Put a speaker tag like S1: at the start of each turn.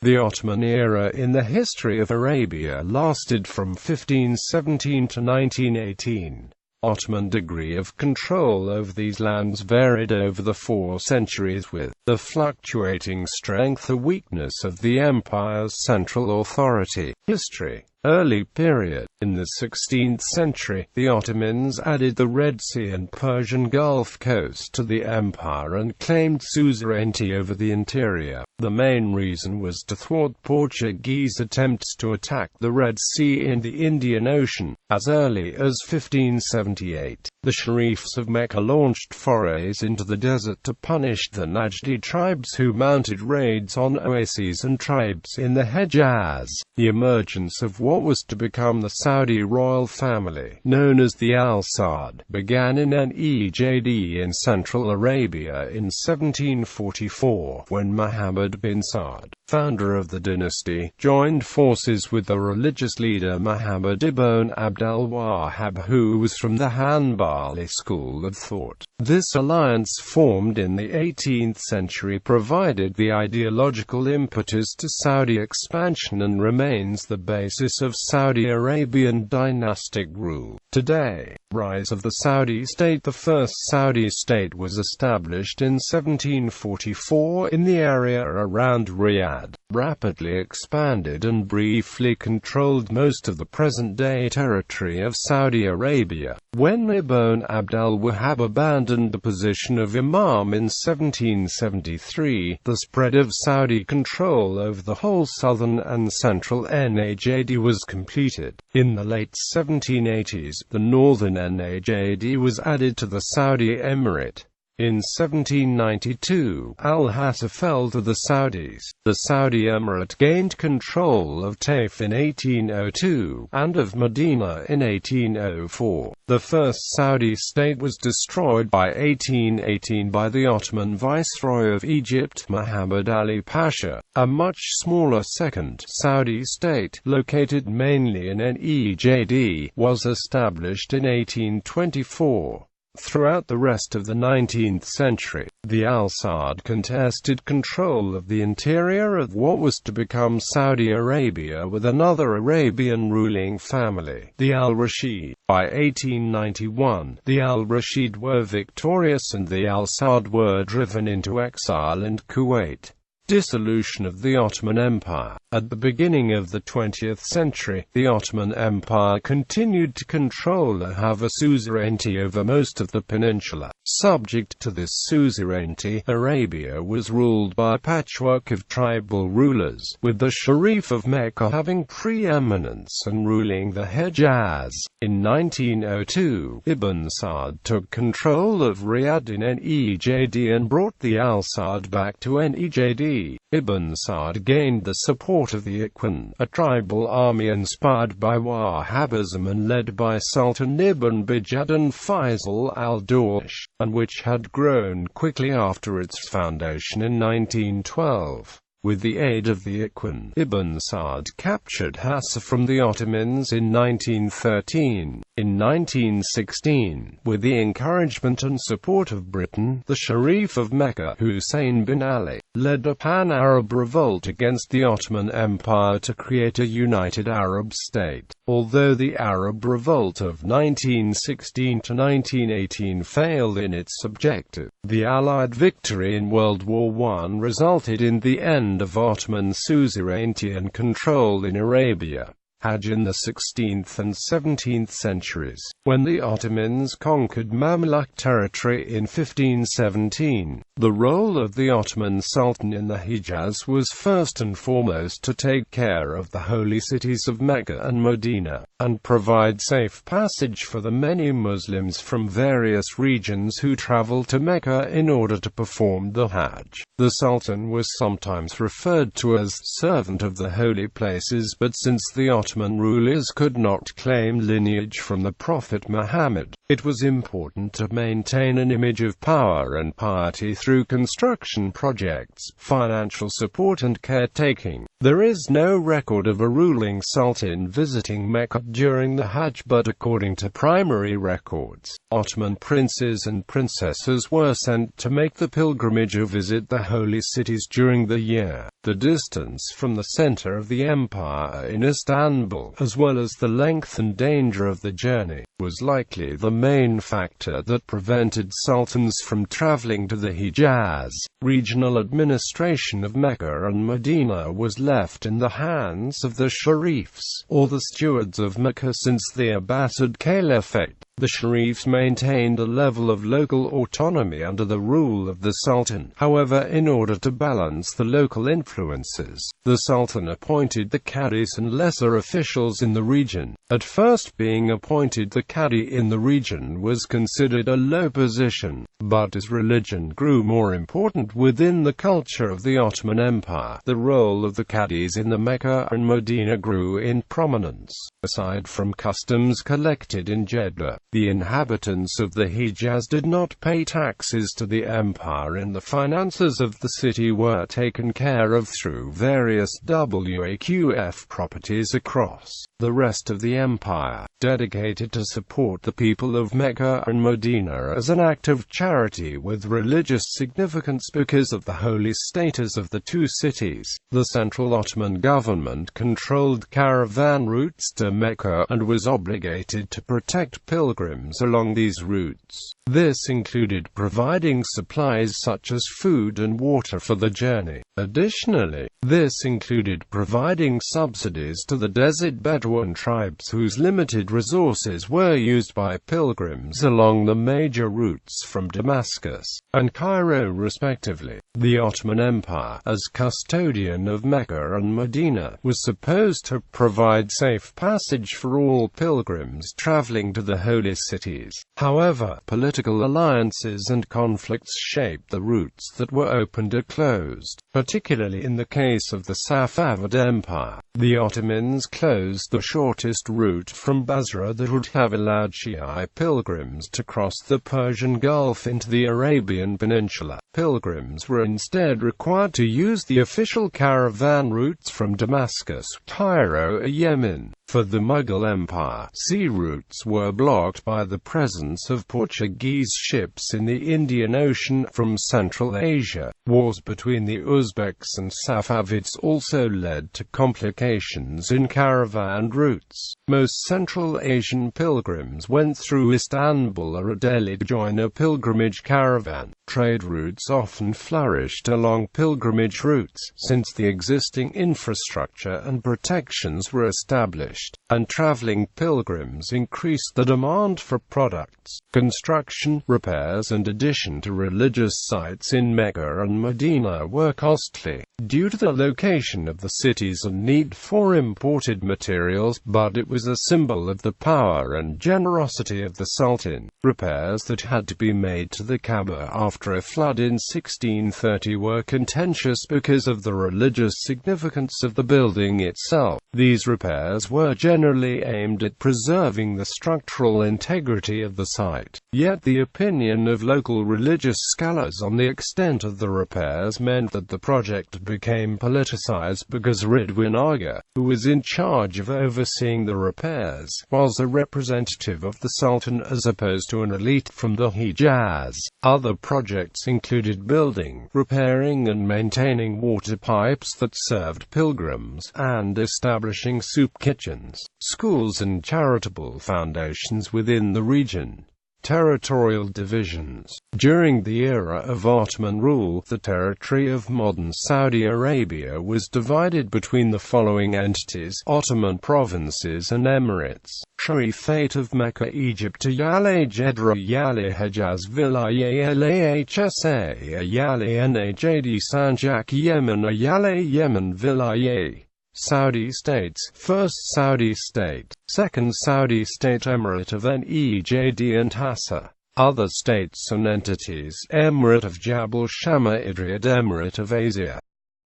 S1: The Ottoman era in the history of Arabia lasted from 1517 to 1918. Ottoman degree of control over these lands varied over the 4 centuries, with the fluctuating strength or weakness of the empire's central authority. History. Early period. In the 16th century, the Ottomans added the Red Sea and Persian Gulf coast to the empire and claimed suzerainty over the interior. The main reason was to thwart Portuguese attempts to attack the Red Sea and the Indian Ocean. As early as 1578, the Sharifs of Mecca launched forays into the desert to punish the Najdi tribes who mounted raids on oases and tribes in the Hejaz. The emergence of what was to become the Saudi royal family, known as the Al Saud, began in Nejd in Central Arabia in 1744, when Muhammad bin Saud, founder of the dynasty, joined forces with the religious leader Muhammad ibn Abd al-Wahhab, who was from the Hanbali school of thought. This alliance, formed in the 18th century, provided the ideological impetus to Saudi expansion and remains the basis of Saudi Arabian dynastic rule. Today, rise of the Saudi state. The first Saudi state was established in 1744 in the area around Riyadh, rapidly expanded and briefly controlled most of the present-day territory of Saudi Arabia. When Ibn Abd al-Wahhab abandoned the position of Imam in 1773, the spread of Saudi control over the whole southern and central Najd was completed. In the late 1780s, the northern Najd was added to the Saudi Emirate. In 1792, Al-Hassa fell to the Saudis. The Saudi Emirate gained control of Taif in 1802, and of Medina in 1804. The first Saudi state was destroyed by 1818 by the Ottoman Viceroy of Egypt, Muhammad Ali Pasha. A much smaller second Saudi state, located mainly in Nejd, was established in 1824. Throughout the rest of the 19th century, the Al Saud contested control of the interior of what was to become Saudi Arabia with another Arabian ruling family, the Al Rashid. By 1891, the Al Rashid were victorious and the Al Saud were driven into exile in Kuwait. Dissolution of the Ottoman Empire. At the beginning of the 20th century, the Ottoman Empire continued to control or have a suzerainty over most of the peninsula. Subject to this suzerainty, Arabia was ruled by a patchwork of tribal rulers, with the Sharif of Mecca having preeminence and ruling the Hejaz. In 1902, Ibn Saud took control of Riyadh in Nejd and brought the Al Saud back to Nejd. Ibn Saud gained the support of the Ikhwan, a tribal army inspired by Wahhabism and led by Sultan Ibn Bijadan Faisal al-Dawish, and which had grown quickly after its foundation in 1912. With the aid of the Ikhwan, Ibn Saud captured Hassa from the Ottomans in 1913. In 1916, with the encouragement and support of Britain, the Sharif of Mecca, Hussein bin Ali, led a pan-Arab revolt against the Ottoman Empire to create a united Arab state. Although the Arab Revolt of 1916 to 1918 failed in its objective, the Allied victory in World War I resulted in the end of Ottoman suzerainty and control in Arabia. Hajj in the 16th and 17th centuries, when the Ottomans conquered Mamluk territory in 1517. The role of the Ottoman Sultan in the Hejaz was first and foremost to take care of the holy cities of Mecca and Medina, and provide safe passage for the many Muslims from various regions who traveled to Mecca in order to perform the Hajj. The Sultan was sometimes referred to as servant of the holy places, but since the Ottoman Ottoman rulers could not claim lineage from the Prophet Muhammad. It was important to maintain an image of power and piety through construction projects, financial support and caretaking. There is no record of a ruling sultan visiting Mecca during the Hajj, but according to primary records, Ottoman princes and princesses were sent to make the pilgrimage or visit the holy cities during the year. The distance from the center of the empire in Istanbul, as well as the length and danger of the journey, was likely the main factor that prevented sultans from traveling to the Hijaz. Regional administration of Mecca and Medina was left in the hands of the sharifs, or the stewards of Mecca, since the Abbasid Caliphate. The sharifs maintained a level of local autonomy under the rule of the sultan. However, in order to balance the local influences, the sultan appointed the qadis and lesser officials in the region. At first, being appointed the qadi in the region was considered a low position, but as religion grew more important within the culture of the Ottoman Empire, the role of the qadis in the Mecca and Medina grew in prominence. Aside from customs collected in Jeddah, the inhabitants of the Hijaz did not pay taxes to the empire, and the finances of the city were taken care of through various waqf properties across the rest of the empire, dedicated to support the people of Mecca and Medina as an act of charity with religious significance because of the holy status of the two cities. The central Ottoman government controlled caravan routes to Mecca and was obligated to protect pilgrims along these routes. This included providing supplies such as food and water for the journey. Additionally, this included providing subsidies to the desert Bedouin tribes whose limited resources were used by pilgrims along the major routes from Damascus and Cairo respectively. The Ottoman Empire, as custodian of Mecca and Medina, was supposed to provide safe passage for all pilgrims traveling to the holy cities. However, political alliances and conflicts shaped the routes that were opened or closed, particularly in the case of the Safavid Empire. The Ottomans closed the shortest route from Basra that would have allowed Shi'i pilgrims to cross the Persian Gulf into the Arabian Peninsula. Pilgrims were instead required to use the official caravan routes from Damascus, Cairo, or Yemen. For the Mughal Empire, sea routes were blocked by the presence of Portuguese ships in the Indian Ocean from Central Asia. Wars between the Uzbeks and Safavids also led to complications in caravan routes. Most Central Asian pilgrims went through Istanbul or Delhi to join a pilgrimage caravan. Trade routes often flourished along pilgrimage routes, since the existing infrastructure and protections were established, and traveling pilgrims increased the demand for products, construction, repairs and addition to religious sites in Mecca and Medina were costly, due to the location of the cities and need for imported materials, but it was a symbol of the power and generosity of the Sultan. Repairs that had to be made to the Kaaba after a flood in 1630 were contentious because of the religious significance of the building itself. These repairs were generally aimed at preserving the structural integrity of the site. Yet the opinion of local religious scholars on the extent of the repairs meant that the project became politicized because Ridwan Aga, who was in charge of overseeing the repairs, was a representative of the Sultan as opposed to an elite from the Hijaz. Other projects included building, repairing and maintaining water pipes that served pilgrims, and establishing soup kitchens, schools and charitable foundations within the region. Territorial divisions. During the era of Ottoman rule, the territory of modern Saudi Arabia was divided between the following entities: Ottoman provinces and emirates. Sharifate of Mecca, Egypt, Yale Jeddah, Yale Hejaz, Vilayet Lahsa, Yale Najd, Sanjak, Yemen, Yale Yemen, Vilayet. Saudi states: First Saudi state, Second Saudi state, Emirate of Nejd and Hassa. Other states and entities: Emirate of Jabal Shammah, Idriyad, Emirate of Asia,